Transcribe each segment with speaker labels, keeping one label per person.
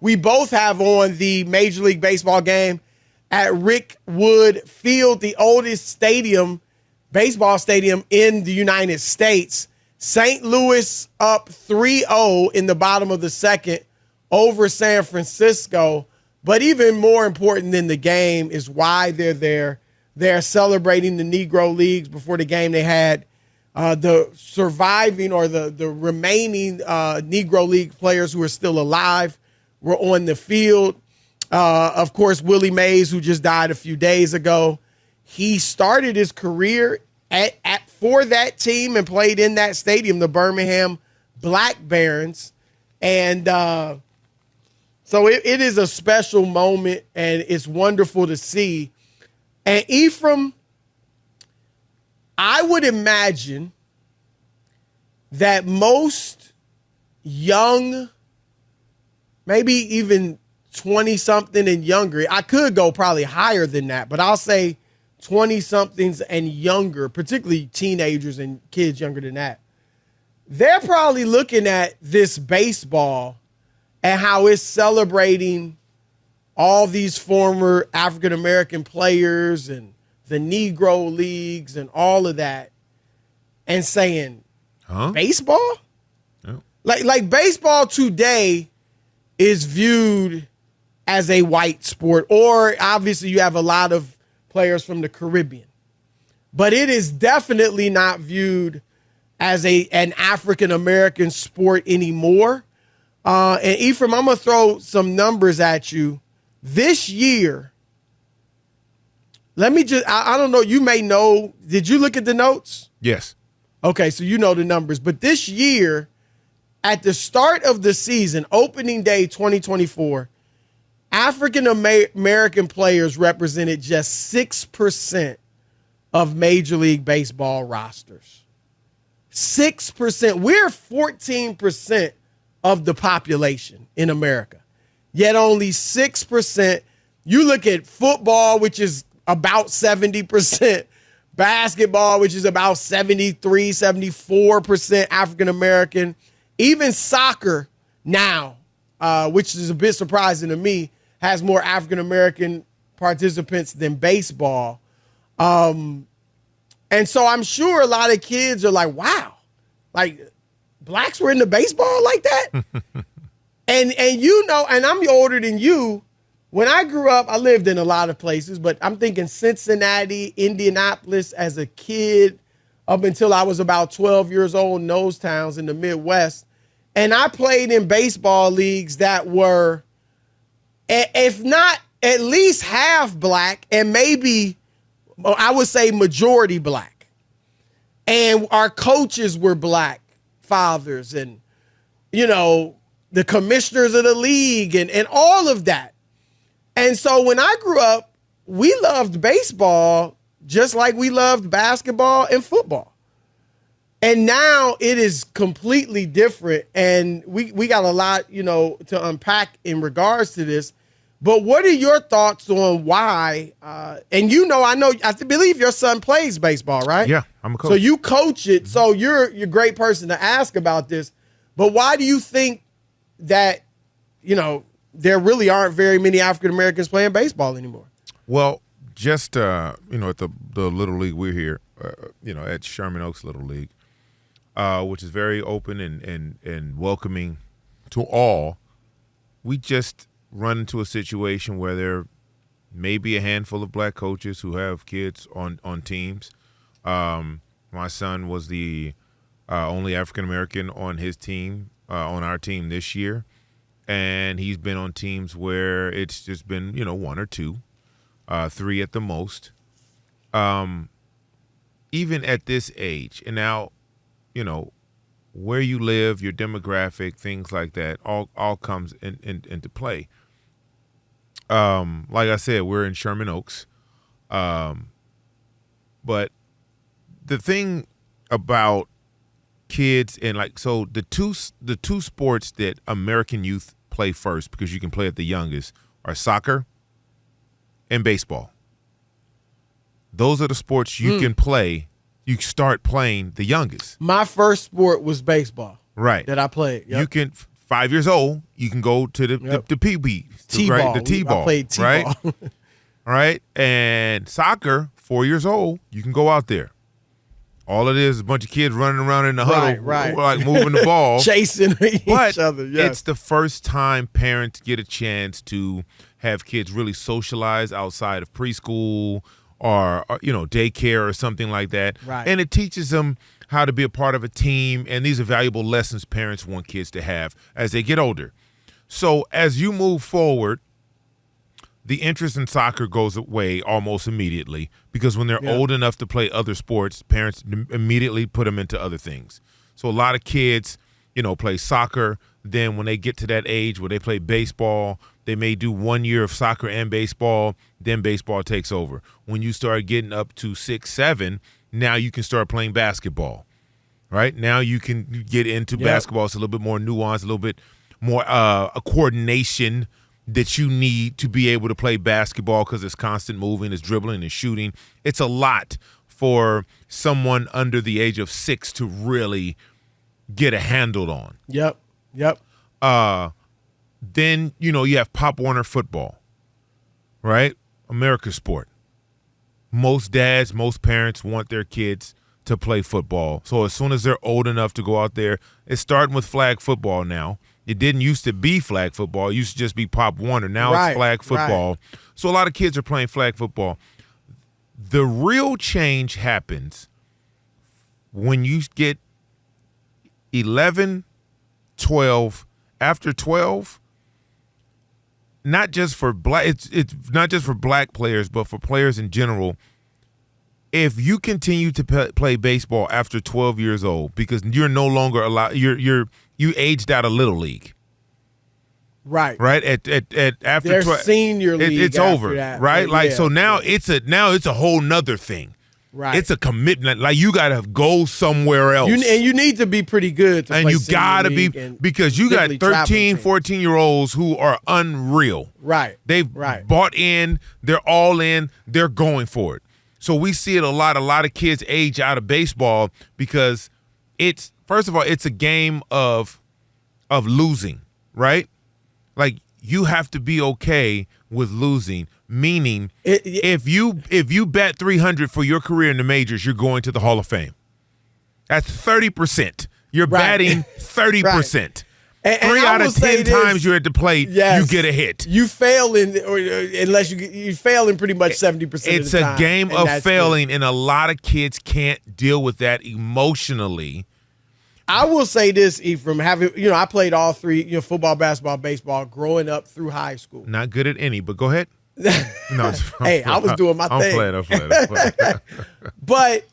Speaker 1: we both have on the Major League Baseball game at Rick Wood Field, the oldest baseball stadium in the United States. St. Louis up 3-0 in the bottom of the second over San Francisco. But even more important than the game is why they're there. They're celebrating the Negro Leagues. Before the game, they had the surviving or the remaining Negro League players who are still alive were on the field. Of course, Willie Mays, who just died a few days ago, he started his career for that team and played in that stadium, the Birmingham Black Barons. And so it is a special moment, and it's wonderful to see. And Ephraim, I would imagine that most young, maybe even 20-something and younger, I could go probably higher than that, but I'll say 20-somethings and younger, particularly teenagers and kids younger than that, they're probably looking at this baseball and how it's celebrating all these former African-American players and the Negro Leagues and all of that and saying, baseball? Oh. Like baseball today is viewed as a white sport, or obviously you have a lot of players from the Caribbean, but it is definitely not viewed as an African-American sport anymore. And Ephraim, I'm going to throw some numbers at you. This year, let me just, I don't know, you may know, did you look at the notes?
Speaker 2: Yes.
Speaker 1: Okay, so you know the numbers. But this year, at the start of the season, opening day 2024, African-American players represented just 6% of Major League Baseball rosters. 6%. We're 14% of the population in America, yet only 6%. You look at football, which is about 70%, basketball, which is about 73, 74% African-American, even soccer now, which is a bit surprising to me, has more African-American participants than baseball. And so I'm sure a lot of kids are like, wow, like blacks were into baseball like that? and you know, and I'm older than you. When I grew up, I lived in a lot of places, but I'm thinking Cincinnati, Indianapolis as a kid up until I was about 12 years old in those towns in the Midwest. And I played in baseball leagues that were, if not at least half black and maybe, I would say majority black. And our coaches were black fathers and, you know, the commissioners of the league and all of that. And so when I grew up, we loved baseball just like we loved basketball and football. And now it is completely different. And we got a lot, you know, to unpack in regards to this. But what are your thoughts on why? And you know, I believe your son plays baseball, right?
Speaker 2: Yeah, I'm a coach.
Speaker 1: So you coach it. Mm-hmm. So you're a great person to ask about this. But why do you think that, you know, there really aren't very many African Americans playing baseball anymore?
Speaker 2: Well, just you know, at the Little League we're here, you know, at Sherman Oaks Little League, which is very open and welcoming to all. We just run into a situation where there may be a handful of black coaches who have kids on teams. My son was the only African American on his team, on our team this year. And he's been on teams where it's just been, you know, one or two, three at the most. Even at this age, and now, you know, where you live, your demographic, things like that, all comes into play. Like I said, we're in Sherman Oaks. But the thing about kids and so the two sports that American youth play first, because you can play at the youngest, are soccer and baseball. Those are the sports you can play. You start playing the youngest.
Speaker 1: My first sport was baseball.
Speaker 2: Right.
Speaker 1: That I played. Yep.
Speaker 2: You can 5 years old, you can go to the PB,
Speaker 1: T-ball.
Speaker 2: right? The T-ball.
Speaker 1: I played T-ball.
Speaker 2: Right? All right. And soccer, 4 years old, you can go out there. All it is a bunch of kids running around in the huddle, like moving the ball.
Speaker 1: Chasing each other. Yes.
Speaker 2: It's the first time parents get a chance to have kids really socialize outside of preschool or daycare or something like that.
Speaker 1: Right.
Speaker 2: And it teaches them how to be a part of a team, and these are valuable lessons parents want kids to have as they get older. So as you move forward, the interest in soccer goes away almost immediately because when they're old enough to play other sports, parents immediately put them into other things. So a lot of kids, play soccer. Then when they get to that age where they play baseball, they may do 1 year of soccer and baseball, then baseball takes over. When you start getting up to 6, 7, now you can start playing basketball, right? Now you can get into basketball. It's a little bit more nuanced, a little bit more a coordination that you need to be able to play basketball because it's constant moving, it's dribbling, and shooting. It's a lot for someone under the age of 6 to really get a handle on.
Speaker 1: Yep.
Speaker 2: Then, you have Pop Warner football, right? America's sport. Most dads, most parents want their kids to play football. So as soon as they're old enough to go out there, it's starting with flag football now. It didn't used to be flag football. It used to just be Pop Warner. Now it's flag football. Right. So a lot of kids are playing flag football. The real change happens when you get 11, 12. After 12, not just for it's not just for black players, but for players in general. If you continue to play baseball after 12 years old, because you're no longer allowed, you aged out of Little League.
Speaker 1: Right.
Speaker 2: At after
Speaker 1: their
Speaker 2: 12,
Speaker 1: senior league.
Speaker 2: It's over.
Speaker 1: That.
Speaker 2: Right. So now it's a whole nother thing.
Speaker 1: Right.
Speaker 2: It's a commitment. Like you got to go somewhere else.
Speaker 1: And you need to be pretty good to
Speaker 2: and
Speaker 1: play
Speaker 2: you got to be, because you got 13, 14-year-olds who are unreal.
Speaker 1: Right.
Speaker 2: They've bought in. They're all in. They're going for it. So we see it a lot. A lot of kids age out of baseball because it's, first of all, it's a game of losing, right? Like you have to be okay with losing. Meaning, if you bat 300 for your career in the majors, you're going to the Hall of Fame. That's 30%. You're batting 30%.
Speaker 1: And
Speaker 2: 3 out of 10 times you're at the plate, you get a hit.
Speaker 1: You fail unless you fail in pretty much 70% of the time.
Speaker 2: It's a game of failing, and a lot of kids can't deal with that emotionally.
Speaker 1: I will say this, Ephraim, I played all three, football, basketball, baseball, growing up through high school.
Speaker 2: Not good at any, but go ahead. No,
Speaker 1: hey, I was doing my thing.
Speaker 2: I'm playing.
Speaker 1: But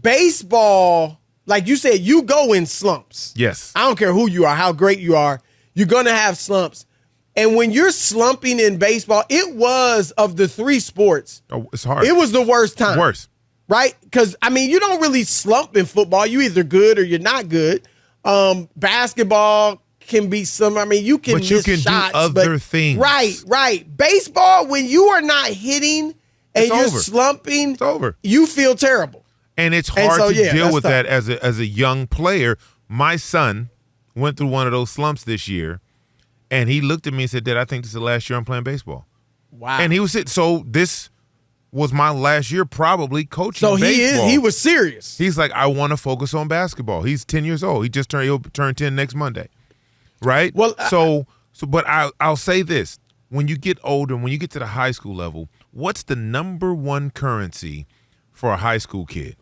Speaker 1: baseball, like you said, you go in slumps.
Speaker 2: Yes.
Speaker 1: I don't care who you are, how great you are. You're going to have slumps. And when you're slumping in baseball, it was, of the 3 sports,
Speaker 2: it's hard.
Speaker 1: It was the worst time.
Speaker 2: Worse.
Speaker 1: Right? Because, you don't really slump in football. You're either good or you're not good. Basketball can be you can
Speaker 2: but you
Speaker 1: miss
Speaker 2: can
Speaker 1: shots,
Speaker 2: do other things.
Speaker 1: Right. Baseball, when you are not hitting and you're slumping,
Speaker 2: it's over.
Speaker 1: You feel terrible.
Speaker 2: And it's hard to deal with that as a young player. My son went through one of those slumps this year, and he looked at me and said, Dad, I think this is the last year I'm playing baseball.
Speaker 1: Wow.
Speaker 2: And he was so this was my last year probably coaching baseball.
Speaker 1: So he was serious.
Speaker 2: He's like, I want to focus on basketball. He's 10 years old. He'll turn 10 next Monday. Right? Well, but I'll say this. When you get older, when you get to the high school level, what's the number one currency for a high school kid?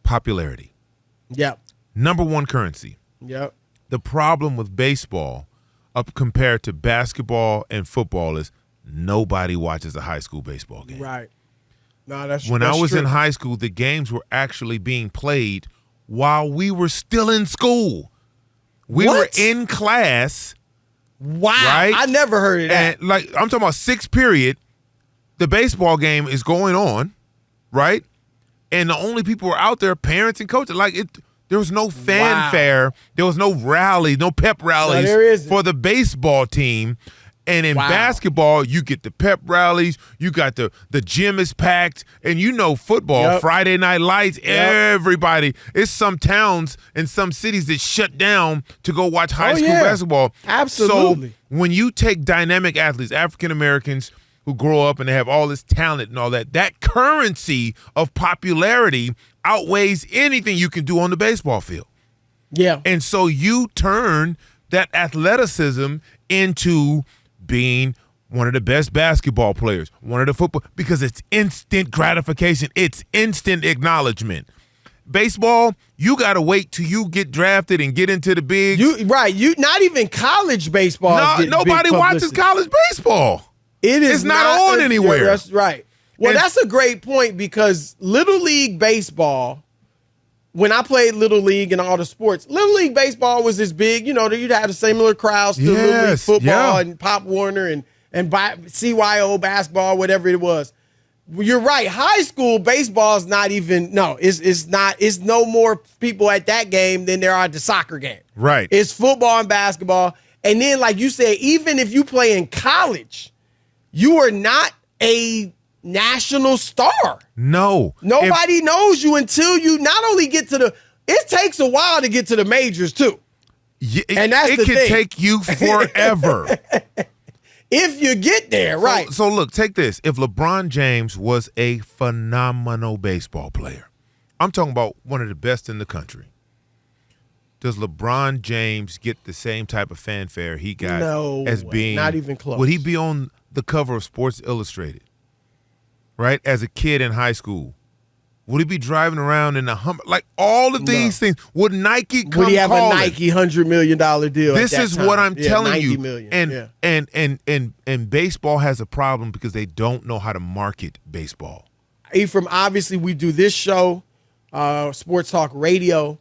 Speaker 2: Popularity.
Speaker 1: Yep.
Speaker 2: Number one currency.
Speaker 1: Yep.
Speaker 2: The problem with baseball up compared to basketball and football is nobody watches a high school baseball game.
Speaker 1: Right. No, that's
Speaker 2: When I was
Speaker 1: true.
Speaker 2: in high school, the games were actually being played while we were still in school. We were in class.
Speaker 1: Wow.
Speaker 2: Right?
Speaker 1: I never heard of that.
Speaker 2: And I'm talking about 6th period. The baseball game is going on, right? And the only people who are out there are parents and coaches. There was no fanfare. Wow. There was no rally, no pep rallies for the baseball team. And in
Speaker 1: Wow.
Speaker 2: basketball, you get the pep rallies, you got the gym is packed, and football,
Speaker 1: Yep.
Speaker 2: Friday Night Lights,
Speaker 1: Yep.
Speaker 2: everybody. It's some towns and some cities that shut down to go watch high school
Speaker 1: yeah.
Speaker 2: basketball.
Speaker 1: Absolutely.
Speaker 2: So when you take dynamic athletes, African Americans who grow up and they have all this talent and all that, that currency of popularity outweighs anything you can do on the baseball field.
Speaker 1: Yeah.
Speaker 2: And so you turn that athleticism into being one of the best basketball players, one of the football, because it's instant gratification. It's instant acknowledgement. Baseball, you got to wait till you get drafted and get into the bigs.
Speaker 1: You not even college baseball.
Speaker 2: Nobody watches college baseball.
Speaker 1: It's
Speaker 2: not on anywhere.
Speaker 1: Yeah, that's right. Well,
Speaker 2: And-
Speaker 1: that's a great point because Little League baseball, when I played Little League and all the sports, Little League baseball was this big, you'd have the similar crowds to Little League
Speaker 2: Yes,
Speaker 1: football
Speaker 2: yeah.
Speaker 1: and Pop Warner and CYO basketball, whatever it was. You're right. High school baseball is not even, it's no more people at that game than there are at the soccer game.
Speaker 2: Right.
Speaker 1: It's football and basketball. And then, like you said, even if you play in college, you are not a national star.
Speaker 2: No.
Speaker 1: Nobody knows you until you not only get to it takes a while to get to the majors too. And that's
Speaker 2: it
Speaker 1: the
Speaker 2: can
Speaker 1: thing.
Speaker 2: take you forever.
Speaker 1: If you get there, right.
Speaker 2: So look, take this. If LeBron James was a phenomenal baseball player, I'm talking about one of the best in the country. Does LeBron James get the same type of fanfare he got
Speaker 1: No
Speaker 2: as
Speaker 1: way.
Speaker 2: being
Speaker 1: Not even close.
Speaker 2: Would he be on the cover of Sports Illustrated? Right? As a kid in high school. Would he be driving around in a Hummer? Like all of these things. Would Nike come
Speaker 1: Would he have
Speaker 2: calling?
Speaker 1: a Nike $100 million deal?
Speaker 2: This
Speaker 1: at that
Speaker 2: is
Speaker 1: time?
Speaker 2: what I'm telling
Speaker 1: 90
Speaker 2: you.
Speaker 1: million.
Speaker 2: And baseball has a problem because they don't know how to market baseball.
Speaker 1: Ephraim, obviously we do this show, Sports Talk Radio.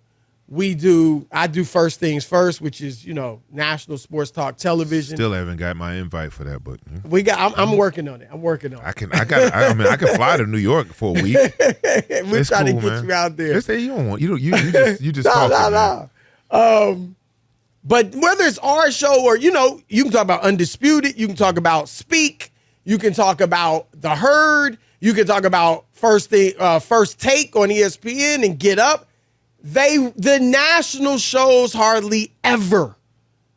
Speaker 1: I do First Things First, which is, National Sports Talk Television.
Speaker 2: Still haven't got my invite for that, but
Speaker 1: I'm working on it. I
Speaker 2: can fly to New York for a week.
Speaker 1: We're
Speaker 2: It's
Speaker 1: trying
Speaker 2: cool,
Speaker 1: to get
Speaker 2: man.
Speaker 1: you out there.
Speaker 2: Just say you don't want you just talking, man.
Speaker 1: But whether it's our show or, you can talk about Undisputed, you can talk about Speak, you can talk about The Herd, you can talk about First Take on ESPN and Get Up. The national shows hardly ever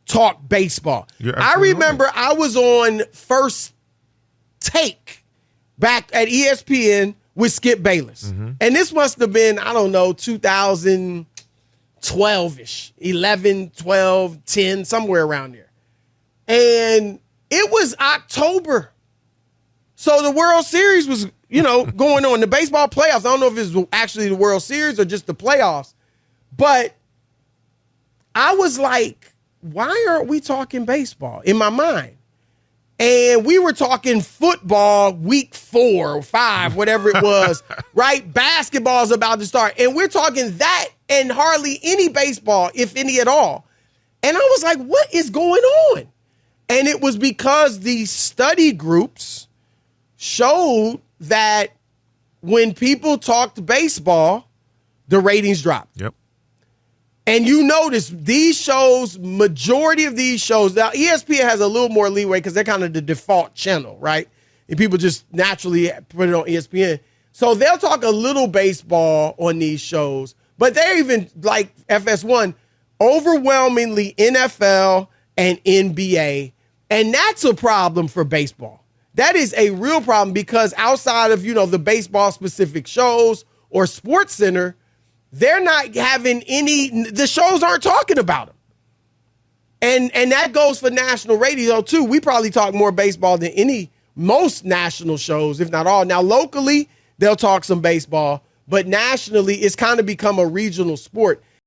Speaker 1: talk baseball.
Speaker 2: You're
Speaker 1: I
Speaker 2: absolutely
Speaker 1: remember
Speaker 2: right.
Speaker 1: I was on First Take back at ESPN with Skip Bayless.
Speaker 2: Mm-hmm.
Speaker 1: And this must have been, 2012-ish, 11, 12, 10, somewhere around there. And it was October. So the World Series was, going on. The baseball playoffs, I don't know if it was actually the World Series or just the playoffs. But I was like, why aren't we talking baseball in my mind? And we were talking football week 4 or 5, whatever it was, right? Basketball's about to start. And we're talking that and hardly any baseball, if any at all. And I was like, what is going on? And it was because these study groups showed that when people talked baseball, the ratings dropped.
Speaker 2: Yep.
Speaker 1: And you notice these shows, majority of these shows, now ESPN has a little more leeway because they're kind of the default channel, right? And people just naturally put it on ESPN. So they'll talk a little baseball on these shows, but they're even like FS1, overwhelmingly NFL and NBA. And that's a problem for baseball. That is a real problem because outside of, the baseball specific shows or Sports Center, they're not having the shows aren't talking about them. And that goes for national radio too. We probably talk more baseball than most national shows, if not all. Now, locally, they'll talk some baseball, but nationally, it's kind of become a regional sport.